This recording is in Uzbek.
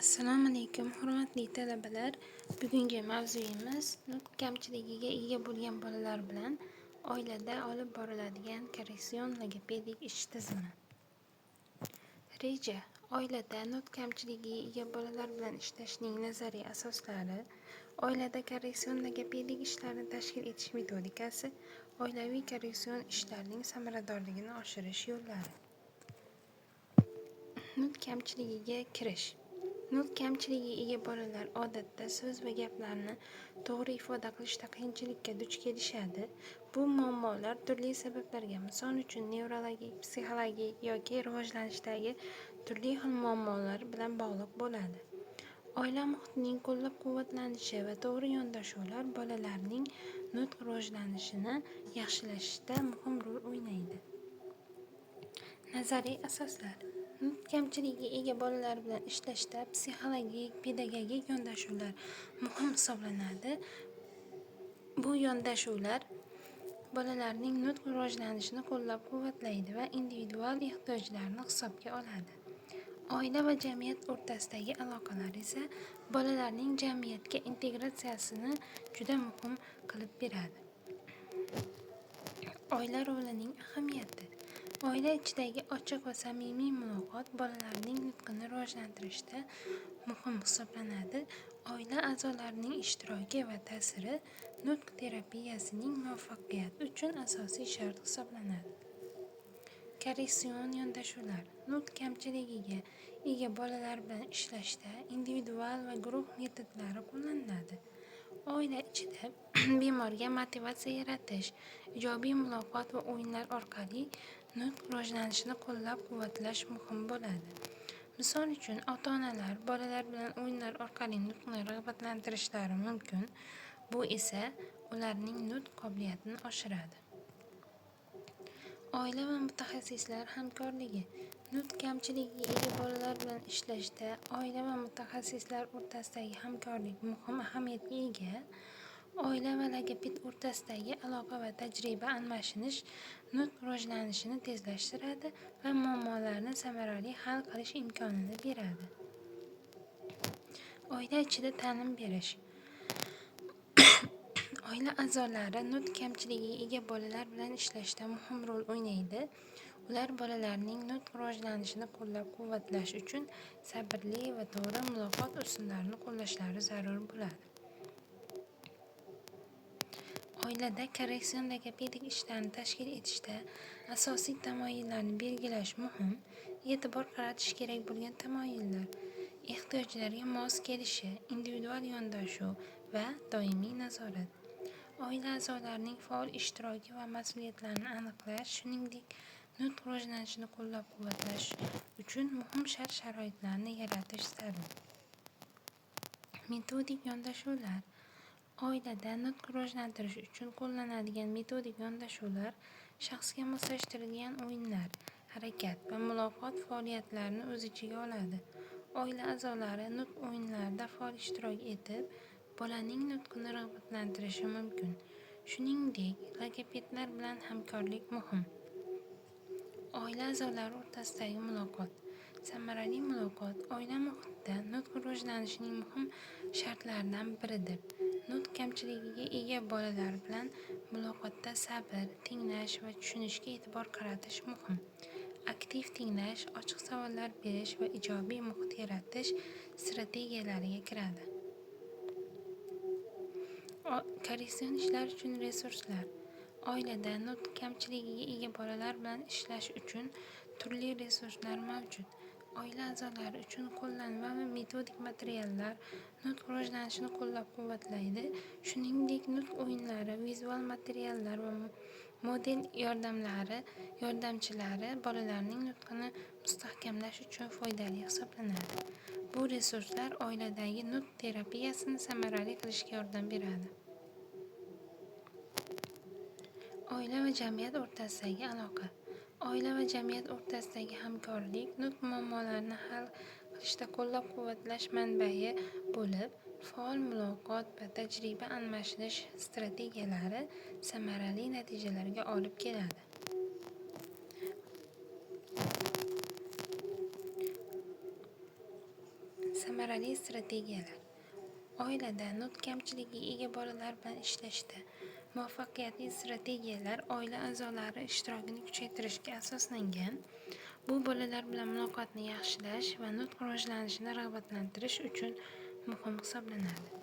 Assalomu alaykum, hurmatli talabalar. Bugungi mavzuyimiz nutq kamchiligiga ega bo'lgan bolalar bilan oilada olib boriladigan korreksion logopedik ish tizimi. Reja: oilada nutq kamchiligiga ega bolalar bilan ishlashning nazariy asoslari, oilada korreksion logopedik ishlarni tashkil etish metodikasi, oilaviy korreksion ishlarning samaradorligini oshirish yo'llari. Nutq kamchiligiga kirish. Nutq kamchiligiga ega bolalar odatda so'z va gaplarni to'g'ri ifoda qilishda qiyinchilikka duch kelishadi. Bu muammolar turli sabablarga, misol uchun nevrologik, psixologik yoki rivojlanishdagi turli xil muammolar bilan bog'liq bo'ladi. Oila muhitining qo'llab-quvvatlanishi va to'g'ri yondashuvlar bolalarning nutq rivojlanishini yaxshilashda muhim rol o'ynaydi. Nazariy asoslar. Nutq kamchiligiga ega bolalar bilan ishlashda psixologik, pedagogik yondashuvlar muhim hisoblanadi. Bu yondashuvlar bolalarning nutq rivojlanishini qo'llab-quvvatlaydi va individual ehtiyojlarni hisobga oladi. Oila va jamiyat o'rtasidagi aloqalar esa bolalarning jamiyatga integratsiyasini juda muhim qilib beradi. Oila rolining ahamiyati. Oila ichidagi ochiq va samimiy muloqot bolalarning nutqini rivojlantirishda muhim hisoblanadi. Oila a'zolarining ishtiroki va ta'siri nutq terapiyasining muvaffaqiyati uchun asosiy shart hisoblanadi. Korreksion yondashuvlar. Nutq kamchiligiga ega bolalar bilan ishlashda individual va guruh metodlari qo'llaniladi. Oila ichida bemorga motivatsiya yaratish, ijobiy muloqot va o'yinlar orqali nutq rivojlanishini qo'llab-quvvatlash muhim bo'ladi. Misol uchun, ota-onalar bolalar bilan o'yinlar orqali nutqni rag'batlantirishlari mumkin. Bu esa ularning nutq qobiliyatini oshiradi. Oila va mutaxassislar hamkorligi. Nutq kamchiligiga ega bolalar bilan ishlashda oila va mutaxassislar o'rtasidagi hamkorlik muhim ahamiyatga ega. Oila va logoped o'rtasidagi aloqa va tajriba almashish nutq rivojlanishini tezlashtiradi va muammolarni samarali hal qilish imkonini beradi. Oila ichida ta'lim berish. Oila a'zolari nutq kamchiligiga ega bolalar bilan ishlashda muhim rol o'ynaydi. Ular bolalarning nutq rivojlanishini qo'llab-quvvatlash uchun sabrli va to'g'ri muloqot usullarini qo'llashlari zarur bo'ladi. Oilada korreksion logopedik ishlarni tashkil etishda asosiy tamoyillarni belgilash muhim. E'tibor qaratish kerak bo'lgan tamoyillar: ehtiyojlarga mos kelishi, individual yondashuv va doimiy nazorat. Oila a'zolarining faol ishtiroki va mas'uliyatlarini aniqlash, shuningdek, nutq rivojlanishini qo'llab-quvvatlash uchun muhim shart-sharoitlarni yaratish zarur. Metodik yondashuvlar. Oilada nutq rivojlantirish uchun qo'llaniladigan metodik yondashuvlar shaxsga moslashtirilgan o'yinlar, harakat va muloqot faoliyatlarini o'z ichiga oladi. Oila a'zolari nutq o'yinlarida faol ishtirok etib, bolaning nutqini rag'batlantirishi mumkin. Shuningdek, logopedlar bilan hamkorlik muhim. Oila a'zolari o'rtasidagi muloqot. Samarali muloqot oila muhitida nutq rivojlanishining muhim shartlaridan biridir. Nutq kamchiligiga ega bolalar bilan muloqotda sabr, tinglash va tushunishga e'tibor qaratish muhim. Aktiv tinglash, ochiq savollar berish va ijobiy muhit yaratish strategiyalariga kiradi. Korreksion ishlar uchun resurslar. Oilada nutq kamchiligiga ega bolalar bilan ishlash uchun turli resurslar mavjud. Oila a'zolari uchun qo'llanma va metodik materiallar nutq rivojlanishini qo'llab-quvvatlaydi. Shuningdek, nutq o'yinlari, vizual materiallar va model yordamchilari bolalarning nutqini mustahkamlash uchun foydali hisoblanadi. Bu resurslar oiladagi nutq terapiyasini samarali qilishga yordam beradi. Oila va jamiyat o'rtasidagi aloqa. Oila va jamiyat o'rtasidagi hamkorlik nutq muammolarini hal qilishda qo'llab-quvvatlash manbai bo'lib, faol muloqot va tajriba almashish strategiyalari samarali natijalarga olib keladi. Samarali strategiyalar. Oilada nutq kamchiligiga ega bolalar bilan ishlashda muvaffaqiyatli strategiyalar oila a'zolari ishtirokini kuchaytirishga asoslangan. Bu bolalar bilan muloqotni yaxshilash va nutq rivojlanishini rag'batlantirish uchun muhim hisoblanadi.